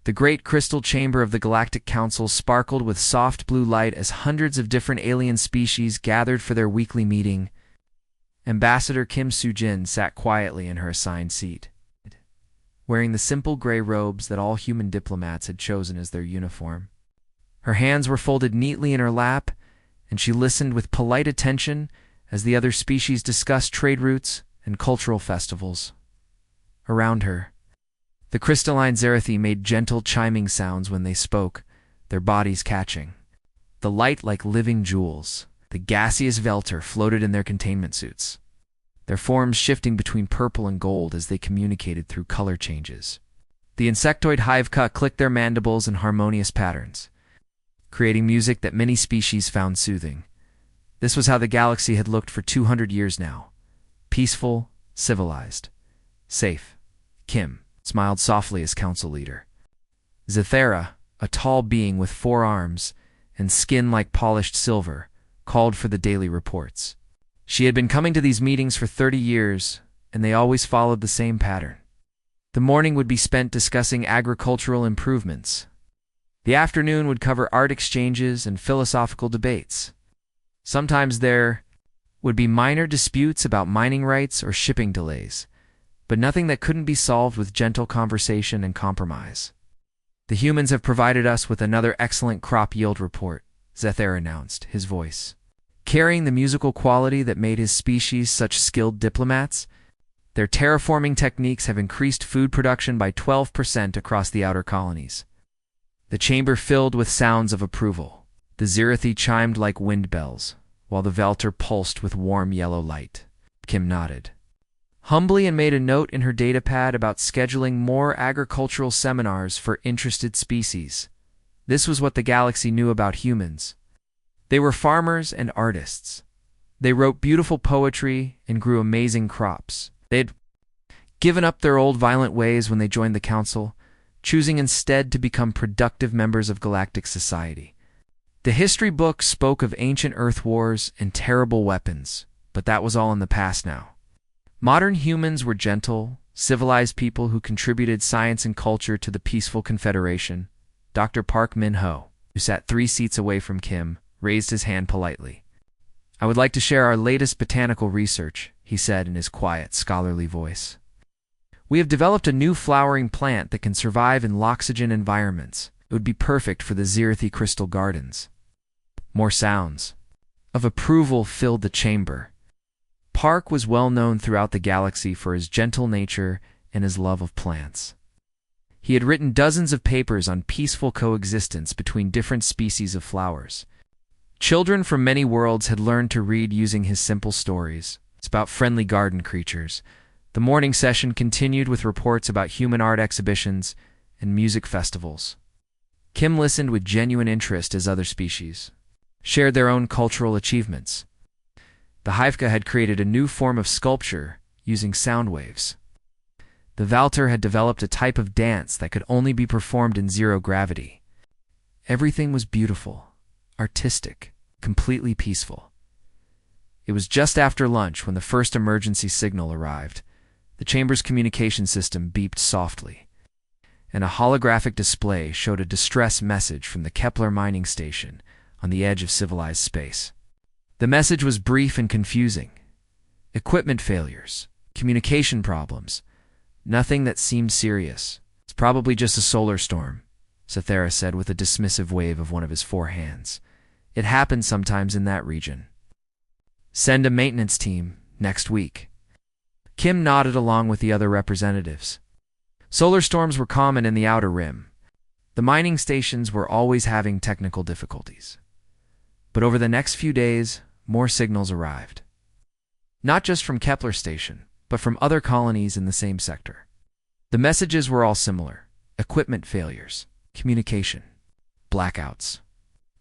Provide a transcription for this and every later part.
The great crystal chamber of the Galactic Council sparkled with soft blue light as hundreds of different alien species gathered for their weekly meeting. Ambassador Kim Soo-jin sat quietly in her assigned seat, wearing the simple gray robes that all human diplomats had chosen as their uniform. Her hands were folded neatly in her lap, and she listened with polite attention as the other species discussed trade routes and cultural festivals. Around her, the crystalline Zerathi made gentle chiming sounds when they spoke, their bodies catching. The light like living jewels, the gaseous Velter floated in their containment suits, their forms shifting between purple and gold as they communicated through color changes. The insectoid Hiveka clicked their mandibles in harmonious patterns, creating music that many species found soothing. This was how the galaxy had looked for 200 years now. Peaceful, civilized, safe. Kim smiled softly as council leader. Zethera, a tall being with 4 arms and skin like polished silver, called for the daily reports. She had been coming to these meetings for 30 years, and they always followed the same pattern. The morning would be spent discussing agricultural improvements. The afternoon would cover art exchanges and philosophical debates. Sometimes there would be minor disputes about mining rights or shipping delays, but nothing that couldn't be solved with gentle conversation and compromise. The humans have provided us with another excellent crop yield report, Zethera announced, his voice carrying the musical quality that made his species such skilled diplomats. Their terraforming techniques have increased food production by 12% across the outer colonies. The chamber filled with sounds of approval. The Zerathi chimed like wind bells, while the Velter pulsed with warm yellow light. Kim nodded humbly and made a note in her datapad about scheduling more agricultural seminars for interested species. This was what the galaxy knew about humans. They were farmers and artists. They wrote beautiful poetry and grew amazing crops. They'd given up their old violent ways when they joined the council, choosing instead to become productive members of galactic society. The history books spoke of ancient Earth wars and terrible weapons, but that was all in the past now. Modern humans were gentle, civilized people who contributed science and culture to the peaceful confederation. Dr. Park Min-ho, who sat 3 seats away from Kim, raised his hand politely. "I would like to share our latest botanical research," he said in his quiet, scholarly voice. "We have developed a new flowering plant that can survive in loxygen environments. It would be perfect for the Zerathi crystal gardens." More sounds of approval filled the chamber. Park was well known throughout the galaxy for his gentle nature and his love of plants. He had written dozens of papers on peaceful coexistence between different species of flowers. Children from many worlds had learned to read using his simple stories. It's about friendly garden creatures. The morning session continued with reports about human art exhibitions and music festivals. Kim listened with genuine interest as other species shared their own cultural achievements. The Hiveka had created a new form of sculpture using sound waves. The Velter had developed a type of dance that could only be performed in zero gravity. Everything was beautiful, artistic, completely peaceful. It was just after lunch when the first emergency signal arrived. The chamber's communication system beeped softly, and a holographic display showed a distress message from the Kepler mining station on the edge of civilized space. The message was brief and confusing. Equipment failures, communication problems, nothing that seemed serious. "It's probably just a solar storm," Zethera said with a dismissive wave of one of his 4 hands. "It happens sometimes in that region. Send a maintenance team next week." Kim nodded along with the other representatives. Solar storms were common in the Outer Rim. The mining stations were always having technical difficulties. But over the next few days, more signals arrived. Not just from Kepler Station, but from other colonies in the same sector. The messages were all similar: equipment failures, communication, blackouts,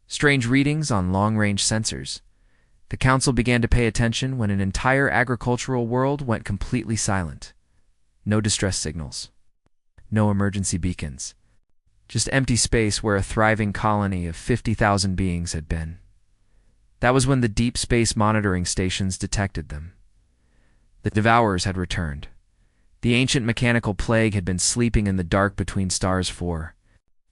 strange readings on long-range sensors. The council began to pay attention when an entire agricultural world went completely silent. No distress signals, no emergency beacons, just empty space where a thriving colony of 50,000 beings had been. That was when the deep space monitoring stations detected them. The Devourers had returned. The ancient mechanical plague had been sleeping in the dark between stars for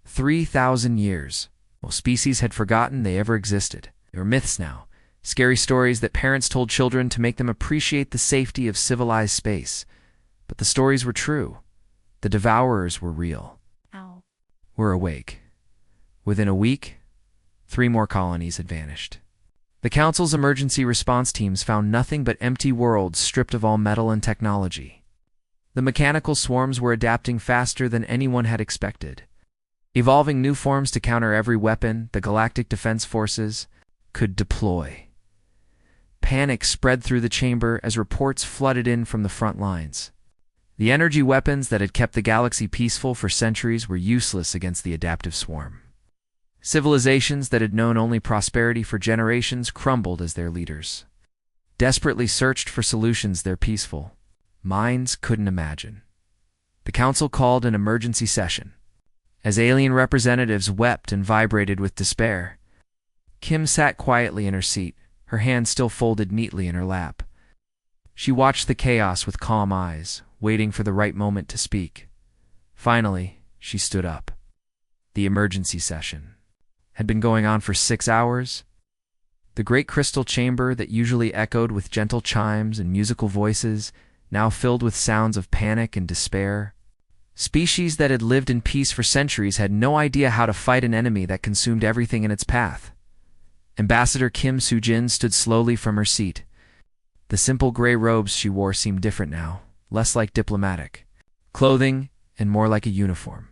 3,000 years. Most species had forgotten they ever existed. They were myths now, scary stories that parents told children to make them appreciate the safety of civilized space. But the stories were true. The devourers were real. Ow. We're awake. Within a week, 3 more colonies had vanished. The Council's emergency response teams found nothing but empty worlds stripped of all metal and technology. The mechanical swarms were adapting faster than anyone had expected, evolving new forms to counter every weapon the Galactic Defense Forces could deploy. Panic spread through the chamber as reports flooded in from the front lines. The energy weapons that had kept the galaxy peaceful for centuries were useless against the adaptive swarm. Civilizations that had known only prosperity for generations crumbled as their leaders desperately searched for solutions their peaceful minds couldn't imagine. The Council called an emergency session. As alien representatives wept and vibrated with despair, Kim sat quietly in her seat, her hands still folded neatly in her lap. She watched the chaos with calm eyes, waiting for the right moment to speak. Finally, she stood up. The emergency session had been going on for 6 hours. The great crystal chamber that usually echoed with gentle chimes and musical voices now filled with sounds of panic and despair. Species that had lived in peace for centuries had no idea how to fight an enemy that consumed everything in its path. Ambassador Kim Soo-jin stood slowly from her seat. The simple gray robes she wore seemed different now, less like diplomatic clothing and more like a uniform.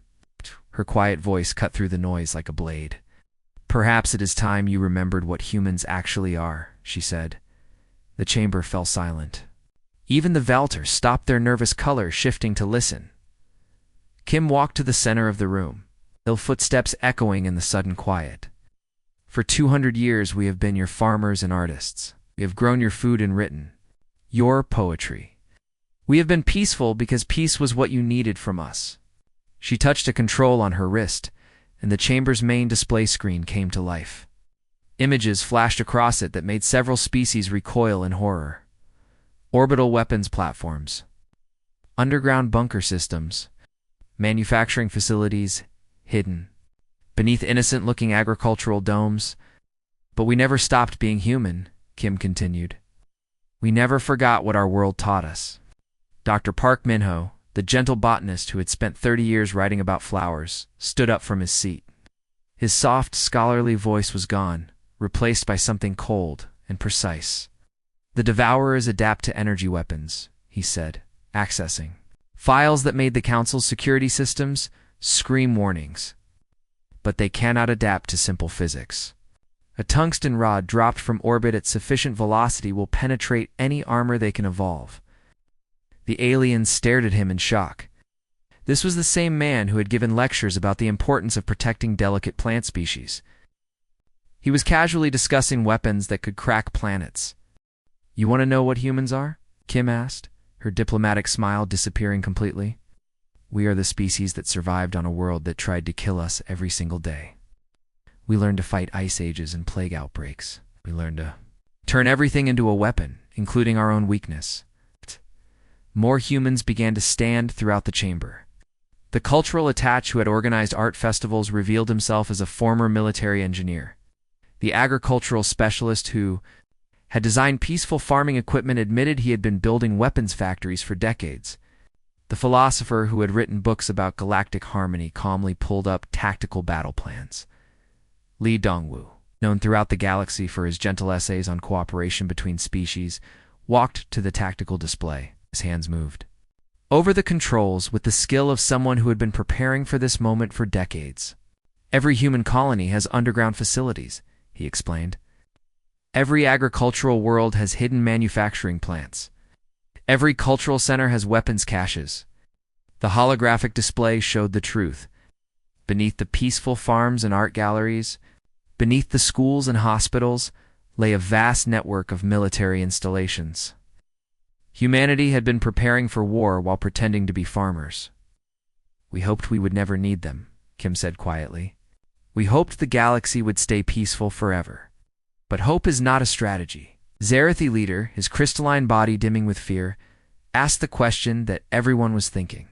Her quiet voice cut through the noise like a blade. "Perhaps it is time you remembered what humans actually are," she said. The chamber fell silent. Even the Velters stopped their nervous color shifting to listen. Kim walked to the center of the room, ill footsteps echoing in the sudden quiet. "For 200 years we have been your farmers and artists. We have grown your food and written your poetry. We have been peaceful because peace was what you needed from us." She touched a control on her wrist, and the chamber's main display screen came to life. Images flashed across it that made several species recoil in horror. Orbital weapons platforms, underground bunker systems, manufacturing facilities hidden beneath innocent-looking agricultural domes. "But we never stopped being human," Kim continued. "We never forgot what our world taught us." Dr. Park Min-ho, the gentle botanist who had spent 30 years writing about flowers, stood up from his seat. His soft, scholarly voice was gone, replaced by something cold and precise. "The Devourers adapt to energy weapons," he said, accessing files that made the Council's security systems scream warnings. "But they cannot adapt to simple physics. A tungsten rod dropped from orbit at sufficient velocity will penetrate any armor they can evolve." The aliens stared at him in shock. This was the same man who had given lectures about the importance of protecting delicate plant species. He was casually discussing weapons that could crack planets. "You want to know what humans are?" Kim asked, her diplomatic smile disappearing completely. "We are the species that survived on a world that tried to kill us every single day. We learned to fight ice ages and plague outbreaks. We learned to turn everything into a weapon, including our own weakness." More humans began to stand throughout the chamber. The cultural attaché who had organized art festivals revealed himself as a former military engineer. The agricultural specialist who had designed peaceful farming equipment admitted he had been building weapons factories for decades. The philosopher who had written books about galactic harmony calmly pulled up tactical battle plans. Lee Dongwoo, known throughout the galaxy for his gentle essays on cooperation between species, walked to the tactical display. His hands moved over the controls with the skill of someone who had been preparing for this moment for decades. "Every human colony has underground facilities," he explained. "Every agricultural world has hidden manufacturing plants. Every cultural center has weapons caches." The holographic display showed the truth. Beneath the peaceful farms and art galleries, beneath the schools and hospitals, lay a vast network of military installations. Humanity had been preparing for war while pretending to be farmers. "We hoped we would never need them," Kim said quietly. "We hoped the galaxy would stay peaceful forever. But hope is not a strategy." Zarathi leader, his crystalline body dimming with fear, asked the question that everyone was thinking.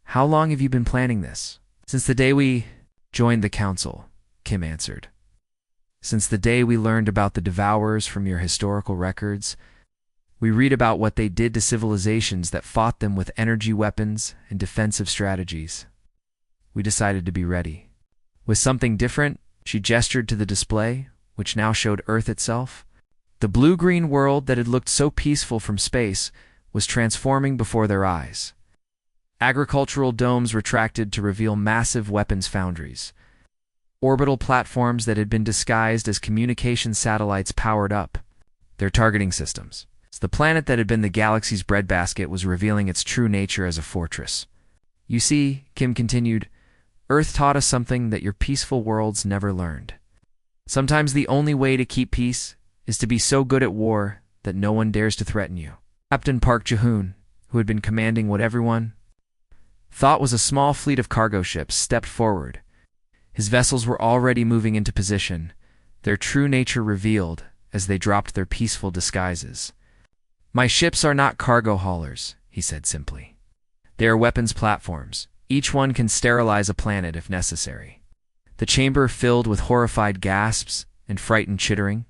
"How long have you been planning this?" "Since the day we Joined the council, Kim answered. Since the day we learned about the Devourers from your historical records, we read about what they did to civilizations that fought them with energy weapons and defensive strategies. We decided to be ready. With something different, she gestured to the display, which now showed Earth itself. The blue-green world that had looked so peaceful from space was transforming before their eyes. Agricultural domes retracted to reveal massive weapons foundries. Orbital platforms that had been disguised as communication satellites powered up their targeting systems. The planet that had been the galaxy's breadbasket was revealing its true nature as a fortress. You see, Kim continued, Earth taught us something that your peaceful worlds never learned. Sometimes the only way to keep peace is to be so good at war that no one dares to threaten you. Captain Park Jahoon, who had been commanding what everyone thought was a small fleet of cargo ships, stepped forward. His vessels were already moving into position, their true nature revealed as they dropped their peaceful disguises. My ships are not cargo haulers, he said simply. They are weapons platforms. Each one can sterilize a planet if necessary. The chamber filled with horrified gasps and frightened chittering.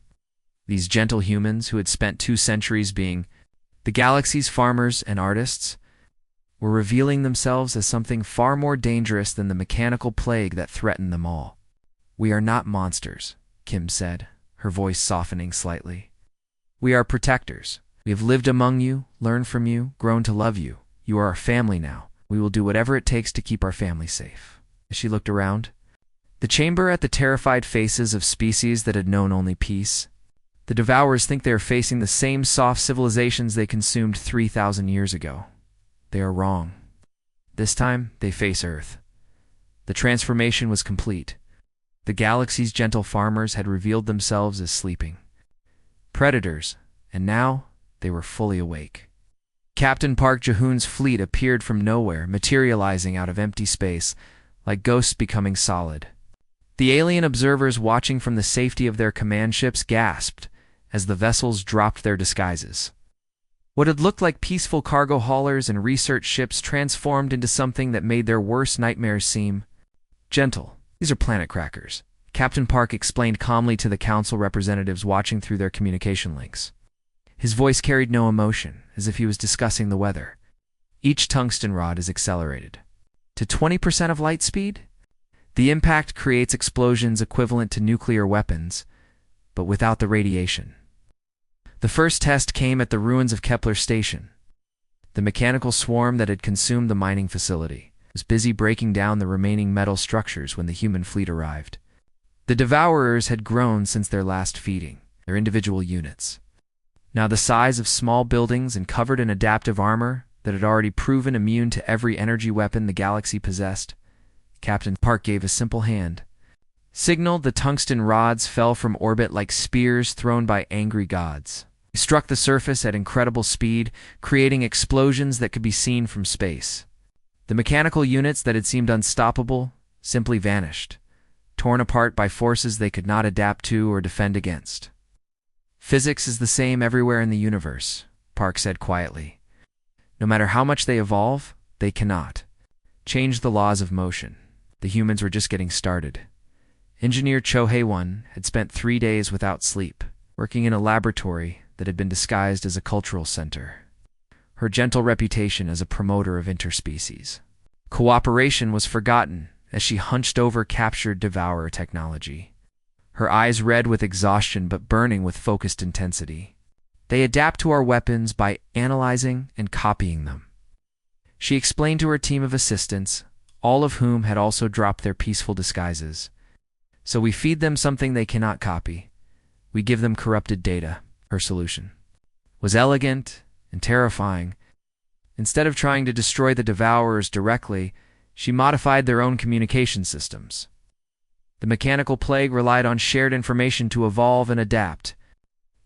These gentle humans, who had spent 2 centuries being the galaxy's farmers and artists, were revealing themselves as something far more dangerous than the mechanical plague that threatened them all. We are not monsters, Kim said, her voice softening slightly. We are protectors. We have lived among you, learned from you, grown to love you. You are our family now. We will do whatever it takes to keep our family safe. As she looked around, the chamber at the terrified faces of species that had known only peace. The Devourers think they are facing the same soft civilizations they consumed 3,000 years ago. They are wrong. This time, they face Earth. The transformation was complete. The galaxy's gentle farmers had revealed themselves as sleeping predators, and now they were fully awake. Captain Park Jahoon's fleet appeared from nowhere, materializing out of empty space, like ghosts becoming solid. The alien observers watching from the safety of their command ships gasped as the vessels dropped their disguises. What had looked like peaceful cargo haulers and research ships transformed into something that made their worst nightmares seem gentle. These are planet crackers, Captain Park explained calmly to the council representatives watching through their communication links. His voice carried no emotion, as if he was discussing the weather. Each tungsten rod is accelerated to 20% of light speed. The impact creates explosions equivalent to nuclear weapons, but without the radiation. The first test came at the ruins of Kepler Station. The mechanical swarm that had consumed the mining facility was busy breaking down the remaining metal structures when the human fleet arrived. The Devourers had grown since their last feeding, their individual units. Now the size of small buildings and covered in adaptive armor that had already proven immune to every energy weapon the galaxy possessed. Captain Park gave a simple hand. Signaled, the tungsten rods fell from orbit like spears thrown by angry gods. They struck the surface at incredible speed, creating explosions that could be seen from space. The mechanical units that had seemed unstoppable simply vanished, torn apart by forces they could not adapt to or defend against. Physics is the same everywhere in the universe, Park said quietly. No matter how much they evolve, they cannot change the laws of motion. The humans were just getting started. Engineer Cho Hae-won had spent 3 days without sleep, working in a laboratory that had been disguised as a cultural center. Her gentle reputation as a promoter of interspecies cooperation was forgotten as she hunched over captured Devourer technology. Her eyes red with exhaustion but burning with focused intensity. They adapt to our weapons by analyzing and copying them. She explained to her team of assistants, all of whom had also dropped their peaceful disguises. So we feed them something they cannot copy. We give them corrupted data. Her solution was elegant and terrifying. Instead of trying to destroy the Devourers directly, she modified their own communication systems. The mechanical plague relied on shared information to evolve and adapt.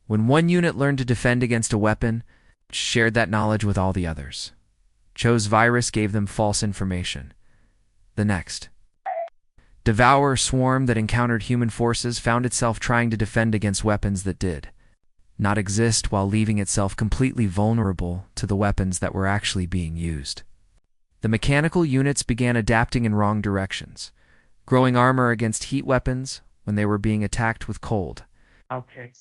When one unit learned to defend against a weapon, it shared that knowledge with all the others. Cho's virus gave them false information. The next Devourer swarm that encountered human forces found itself trying to defend against weapons that did not exist, while leaving itself completely vulnerable to the weapons that were actually being used. The mechanical units began adapting in wrong directions, growing armor against heat weapons when they were being attacked with cold, Okay.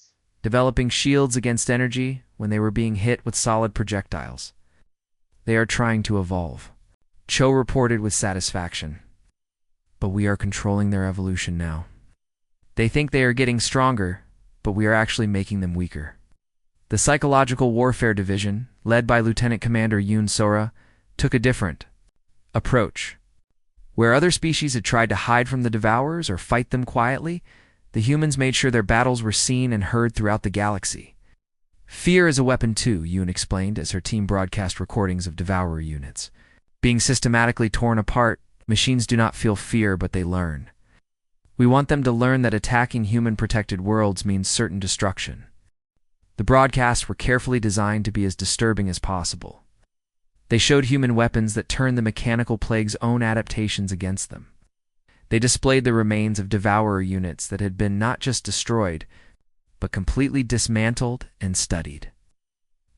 developing shields against energy when they were being hit with solid projectiles. They are trying to evolve, Cho reported with satisfaction. But we are controlling their evolution now. They think they are getting stronger, but we are actually making them weaker. The Psychological Warfare Division, led by Lieutenant Commander Yoon Sora, took a different approach. Where other species had tried to hide from the Devourers or fight them quietly, the humans made sure their battles were seen and heard throughout the galaxy. Fear is a weapon too, Yoon explained as her team broadcast recordings of Devourer units. Being systematically torn apart, machines do not feel fear, but they learn. We want them to learn that attacking human-protected worlds means certain destruction. The broadcasts were carefully designed to be as disturbing as possible. They showed human weapons that turned the mechanical plague's own adaptations against them. They displayed the remains of Devourer units that had been not just destroyed, but completely dismantled and studied.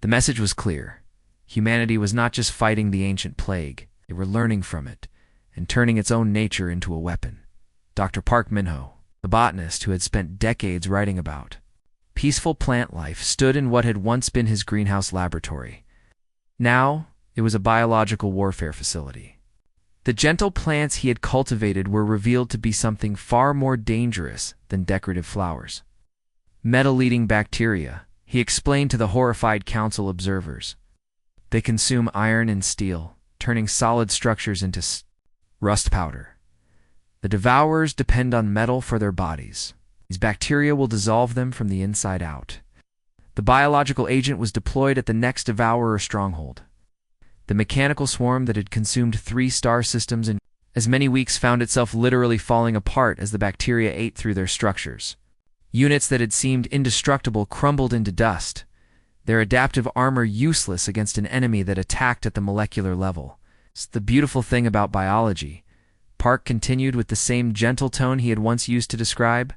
The message was clear. Humanity was not just fighting the ancient plague, they were learning from it and turning its own nature into a weapon. Dr. Park Min-ho, the botanist who had spent decades writing about peaceful plant life, stood in what had once been his greenhouse laboratory. Now, it was a biological warfare facility. The gentle plants he had cultivated were revealed to be something far more dangerous than decorative flowers. Metal-eating bacteria, he explained to the horrified council observers. They consume iron and steel, turning solid structures into rust powder. The Devourers depend on metal for their bodies. These bacteria will dissolve them from the inside out. The biological agent was deployed at the next Devourer stronghold. The mechanical swarm that had consumed 3 star systems in as many weeks found itself literally falling apart as the bacteria ate through their structures. Units that had seemed indestructible crumbled into dust, their adaptive armor useless against an enemy that attacked at the molecular level. It's the beautiful thing about biology, Park continued with the same gentle tone he had once used to describe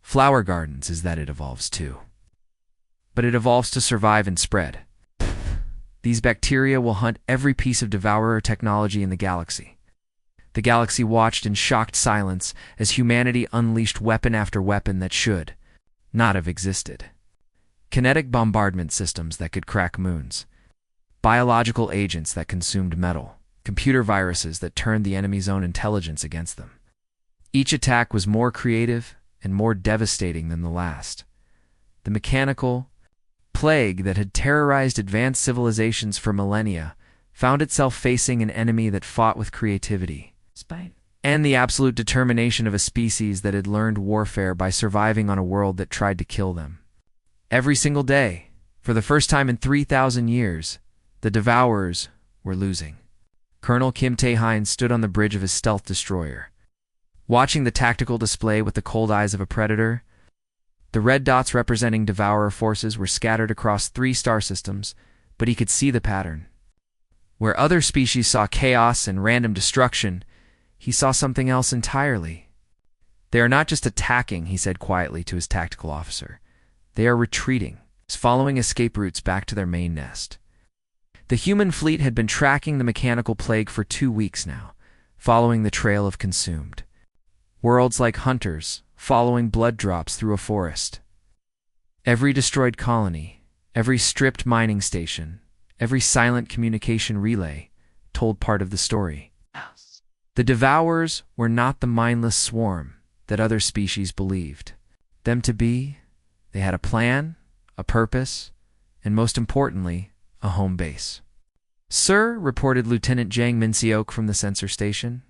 flower gardens, is that it evolves too. But it evolves to survive and spread. These bacteria will hunt every piece of Devourer technology in the galaxy. The galaxy watched in shocked silence as humanity unleashed weapon after weapon that should not have existed. Kinetic bombardment systems that could crack moons, biological agents that consumed metal, computer viruses that turned the enemy's own intelligence against them. Each attack was more creative and more devastating than the last. The mechanical plague that had terrorized advanced civilizations for millennia found itself facing an enemy that fought with creativity and the absolute determination of a species that had learned warfare by surviving on a world that tried to kill them. Every single day, for the first time in 3,000 years, the Devourers were losing. Colonel Kim Tae-hein stood on the bridge of his stealth destroyer, watching the tactical display with the cold eyes of a predator. The red dots representing Devourer forces were scattered across 3 star systems, but he could see the pattern. Where other species saw chaos and random destruction, he saw something else entirely. They are not just attacking, he said quietly to his tactical officer. They are retreating, following escape routes back to their main nest. The human fleet had been tracking the mechanical plague for 2 weeks now, following the trail of consumed worlds like hunters, following blood drops through a forest. Every destroyed colony, every stripped mining station, every silent communication relay told part of the story. The Devourers were not the mindless swarm that other species believed them to be. They had a plan, a purpose, and most importantly, a home base. "Sir," reported Lieutenant Jang Min-seok from the sensor station,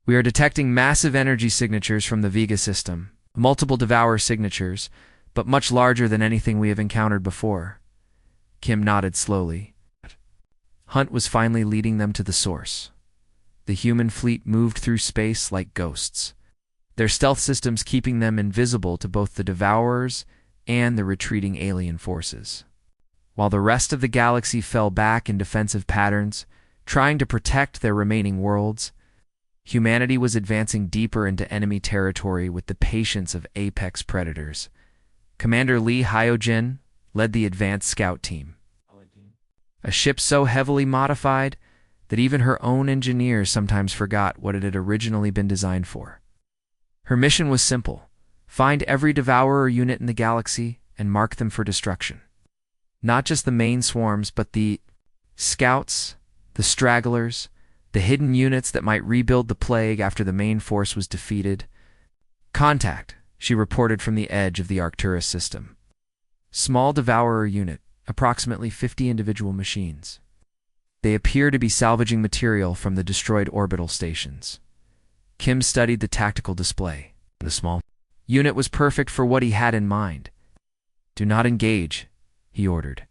"we are detecting massive energy signatures from the Vega system, multiple Devourer signatures, but much larger than anything we have encountered before." Kim nodded slowly. Hunt was finally leading them to the source. The human fleet moved through space like ghosts, their stealth systems keeping them invisible to both the Devourers and the retreating alien forces. While the rest of the galaxy fell back in defensive patterns, trying to protect their remaining worlds, humanity was advancing deeper into enemy territory with the patience of apex predators. Commander Lee Hyojin led the advanced scout team, a ship so heavily modified that even her own engineers sometimes forgot what it had originally been designed for. Her mission was simple: find every Devourer unit in the galaxy and mark them for destruction. Not just the main swarms, but the scouts, the stragglers, the hidden units that might rebuild the plague after the main force was defeated. Contact, she reported from the edge of the Arcturus system. Small Devourer unit, approximately 50 individual machines. They appear to be salvaging material from the destroyed orbital stations. Kim studied the tactical display. The small unit was perfect for what he had in mind. Do not engage, he ordered.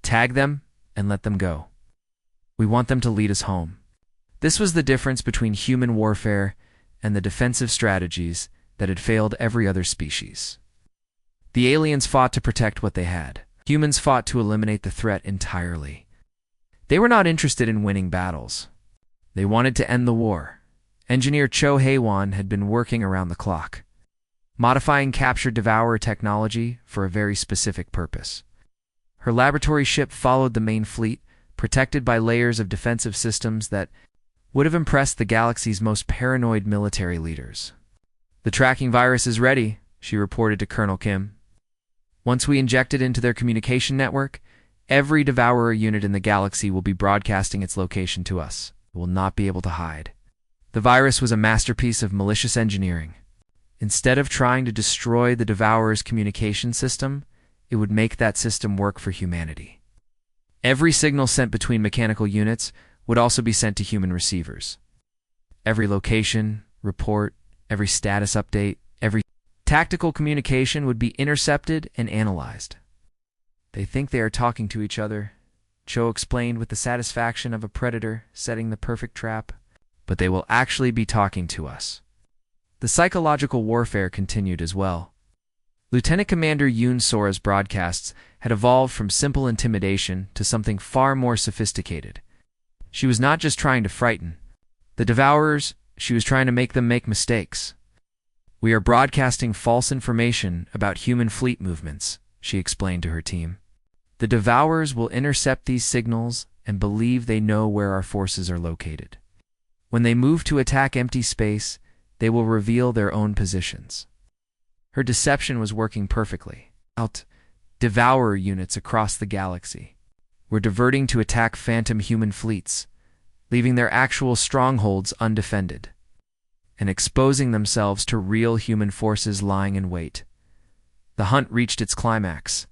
Tag them and let them go. We want them to lead us home. This was the difference between human warfare and the defensive strategies that had failed every other species. The aliens fought to protect what they had. Humans fought to eliminate the threat entirely. They were not interested in winning battles. They wanted to end the war. Engineer Cho Hae-won had been working around the clock, modifying captured Devourer technology for a very specific purpose. Her laboratory ship followed the main fleet, protected by layers of defensive systems that would have impressed the galaxy's most paranoid military leaders. The tracking virus is ready, she reported to Colonel Kim. Once we inject it into their communication network, every Devourer unit in the galaxy will be broadcasting its location to us. It will not be able to hide. The virus was a masterpiece of malicious engineering. Instead of trying to destroy the Devourer's communication system, it would make that system work for humanity. Every signal sent between mechanical units would also be sent to human receivers. Every location, report, every status update, every tactical communication would be intercepted and analyzed. They think they are talking to each other, Cho explained with the satisfaction of a predator setting the perfect trap, but they will actually be talking to us. The psychological warfare continued as well. Lieutenant Commander Yoon Sora's broadcasts had evolved from simple intimidation to something far more sophisticated. She was not just trying to frighten the Devourers, she was trying to make them make mistakes. We are broadcasting false information about human fleet movements, she explained to her team. The Devourers will intercept these signals and believe they know where our forces are located. When they move to attack empty space, they will reveal their own positions. Her deception was working perfectly. Devourer units across the galaxy were diverting to attack phantom human fleets, leaving their actual strongholds undefended, and exposing themselves to real human forces lying in wait. The hunt reached its climax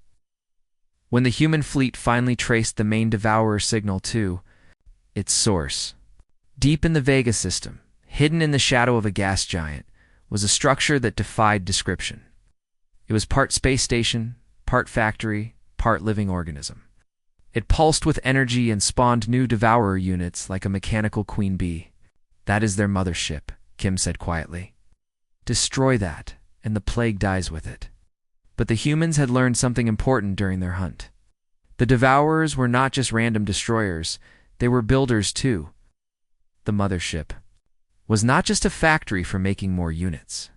when the human fleet finally traced the main Devourer signal to its source. Deep in the Vega system, hidden in the shadow of a gas giant, was a structure that defied description. It was part space station, part factory, part living organism. It pulsed with energy and spawned new Devourer units like a mechanical queen bee. That is their mothership, Kim said quietly. Destroy that, and the plague dies with it. But the humans had learned something important during their hunt. The Devourers were not just random destroyers, they were builders too. The mothership was not just a factory for making more units.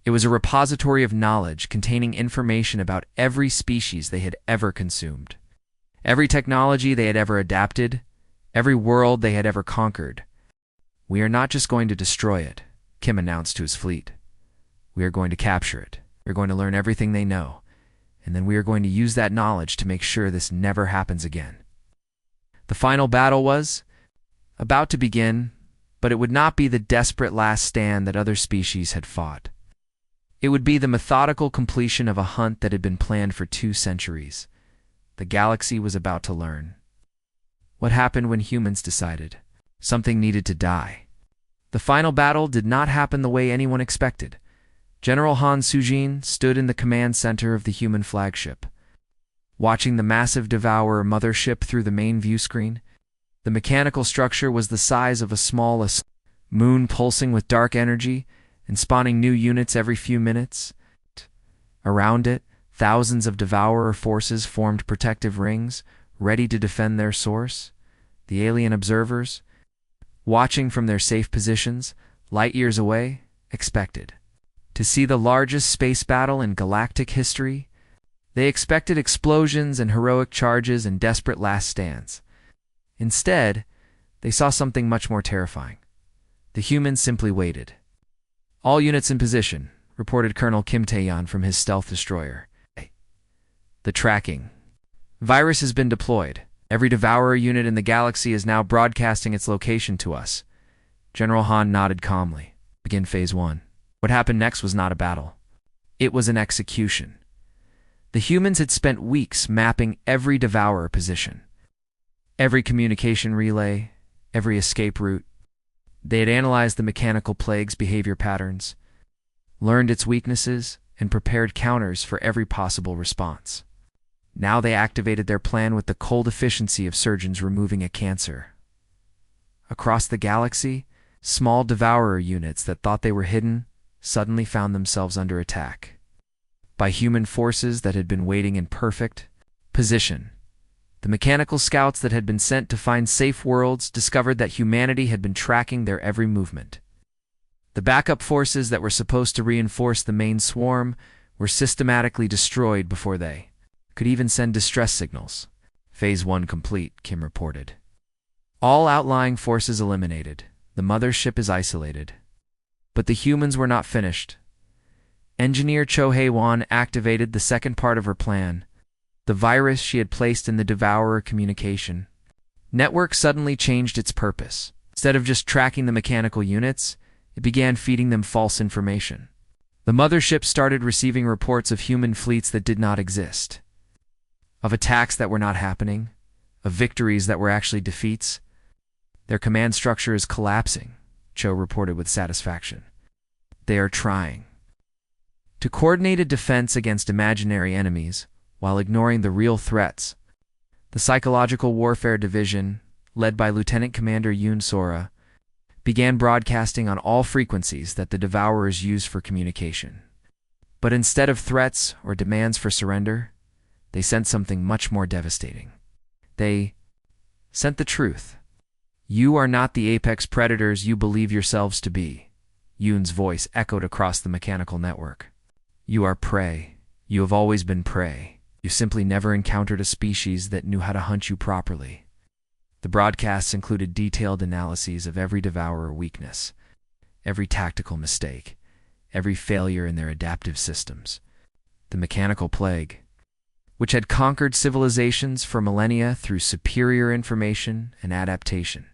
It was a repository of knowledge containing information about every species they had ever consumed, every technology they had ever adapted, every world they had ever conquered. We are not just going to destroy it, Kim announced to his fleet. We are going to capture it. We are going to learn everything they know, and then we are going to use that knowledge to make sure this never happens again. The final battle was about to begin, but it would not be the desperate last stand that other species had fought. It would be the methodical completion of a hunt that had been planned for 2 centuries. The galaxy was about to learn. What happened when humans decided something needed to die? The final battle did not happen the way anyone expected. General Han Sujin stood in the command center of the human flagship, watching the massive Devourer mothership through the main view screen. The mechanical structure was the size of a small moon, pulsing with dark energy and spawning new units every few minutes. Around it, thousands of Devourer forces formed protective rings, ready to defend their source. The alien observers, watching from their safe positions, light years away, expected to see the largest space battle in galactic history. They expected explosions and heroic charges and desperate last stands. Instead, they saw something much more terrifying. The humans simply waited. "All units in position," reported Colonel Kim Tae-yeon from his stealth destroyer. "The tracking virus has been deployed. Every Devourer unit in the galaxy is now broadcasting its location to us." General Han nodded calmly. "Begin Phase 1. What happened next was not a battle. It was an execution. The humans had spent weeks mapping every Devourer position, every communication relay, every escape route. They had analyzed the mechanical plague's behavior patterns, learned its weaknesses, and prepared counters for every possible response. Now they activated their plan with the cold efficiency of surgeons removing a cancer. Across the galaxy, small Devourer units that thought they were hidden suddenly found themselves under attack by human forces that had been waiting in perfect position. The mechanical scouts that had been sent to find safe worlds discovered that humanity had been tracking their every movement. The backup forces that were supposed to reinforce the main swarm were systematically destroyed before they could even send distress signals. Phase 1 complete, Kim reported. All outlying forces eliminated. The mothership is isolated. But the humans were not finished. Engineer Cho Hae-won activated the second part of her plan, the virus she had placed in the Devourer communication network suddenly changed its purpose. Instead of just tracking the mechanical units, it began feeding them false information. The mothership started receiving reports of human fleets that did not exist, of attacks that were not happening, of victories that were actually defeats. "Their command structure is collapsing," Cho reported with satisfaction. "They are trying to coordinate a defense against imaginary enemies while ignoring the real threats." The Psychological Warfare Division, led by Lieutenant Commander Yoon Sora, began broadcasting on all frequencies that the Devourers use for communication. But instead of threats or demands for surrender, they sent something much more devastating. They sent the truth. "You are not the apex predators you believe yourselves to be," Yoon's voice echoed across the mechanical network. "You are prey. You have always been prey. You simply never encountered a species that knew how to hunt you properly." The broadcasts included detailed analyses of every Devourer weakness, every tactical mistake, every failure in their adaptive systems. The mechanical plague, which had conquered civilizations for millennia through superior information and adaptation,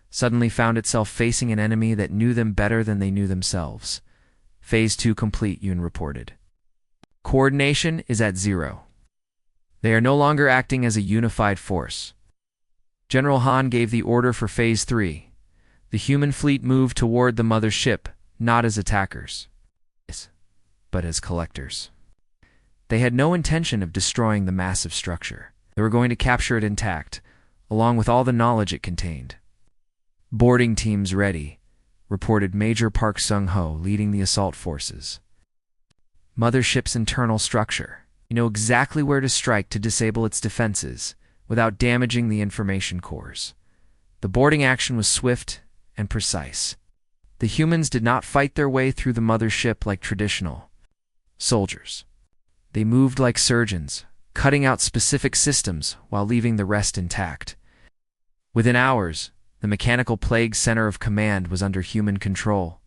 suddenly found itself facing an enemy that knew them better than they knew themselves. Phase 2 complete, Yoon reported. Coordination is at 0. They are no longer acting as a unified force. General Han gave the order for Phase 3. The human fleet moved toward the mothership, not as attackers, but as collectors. They had no intention of destroying the massive structure. They were going to capture it intact, along with all the knowledge it contained. "Boarding teams ready," reported Major Park Sung-ho, leading the assault forces. "Mothership's internal structure. You know exactly where to strike to disable its defenses without damaging the information cores." The boarding action was swift and precise. The humans did not fight their way through the mothership like traditional soldiers. They moved like surgeons, cutting out specific systems while leaving the rest intact. Within hours, the mechanical plague center of command was under human control.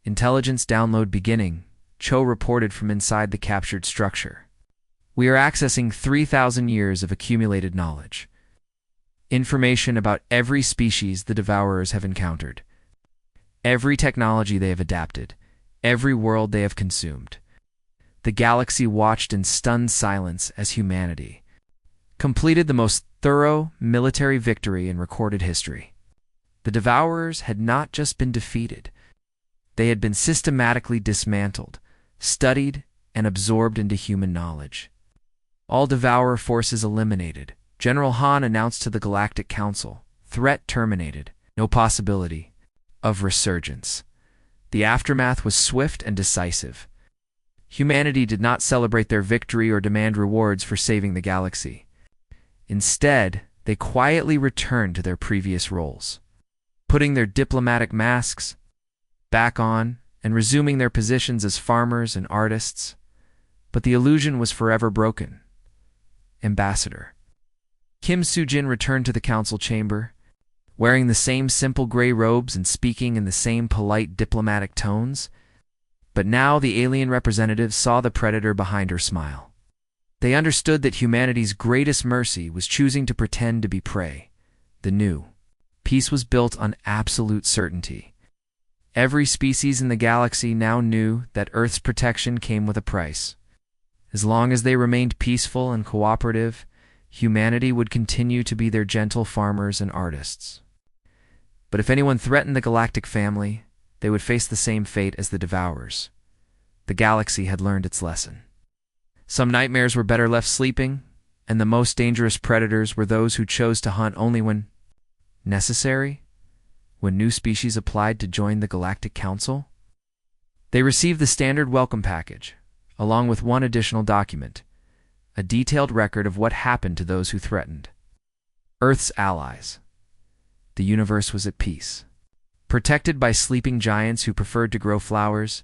"Intelligence download beginning," Cho reported from inside the captured structure. "We are accessing 3,000 years of accumulated knowledge. Information about every species the Devourers have encountered, every technology they have adapted, every world they have consumed." The galaxy watched in stunned silence as humanity completed the most thorough military victory in recorded history. The Devourers had not just been defeated. They had been systematically dismantled, studied, and absorbed into human knowledge. All Devourer forces eliminated. General Han announced to the Galactic Council, threat terminated, no possibility of resurgence. The aftermath was swift and decisive. Humanity did not celebrate their victory or demand rewards for saving the galaxy. Instead, they quietly returned to their previous roles, putting their diplomatic masks back on and resuming their positions as farmers and artists. But the illusion was forever broken. Ambassador Kim Soo-jin returned to the council chamber. wearing the same simple gray robes and speaking in the same polite diplomatic tones. But now the alien representatives saw the predator behind her smile. They understood that humanity's greatest mercy was choosing to pretend to be prey. The new peace was built on absolute certainty. Every species in the galaxy now knew that Earth's protection came with a price. As long as they remained peaceful and cooperative, humanity would continue to be their gentle farmers and artists. But if anyone threatened the galactic family, they would face the same fate as the Devourers. The galaxy had learned its lesson. Some nightmares were better left sleeping, and the most dangerous predators were those who chose to hunt only when necessary. When new species applied to join the Galactic Council, they received the standard welcome package, along with one additional document, a detailed record of what happened to those who threatened Earth's allies. The universe was at peace. Protected by sleeping giants who preferred to grow flowers,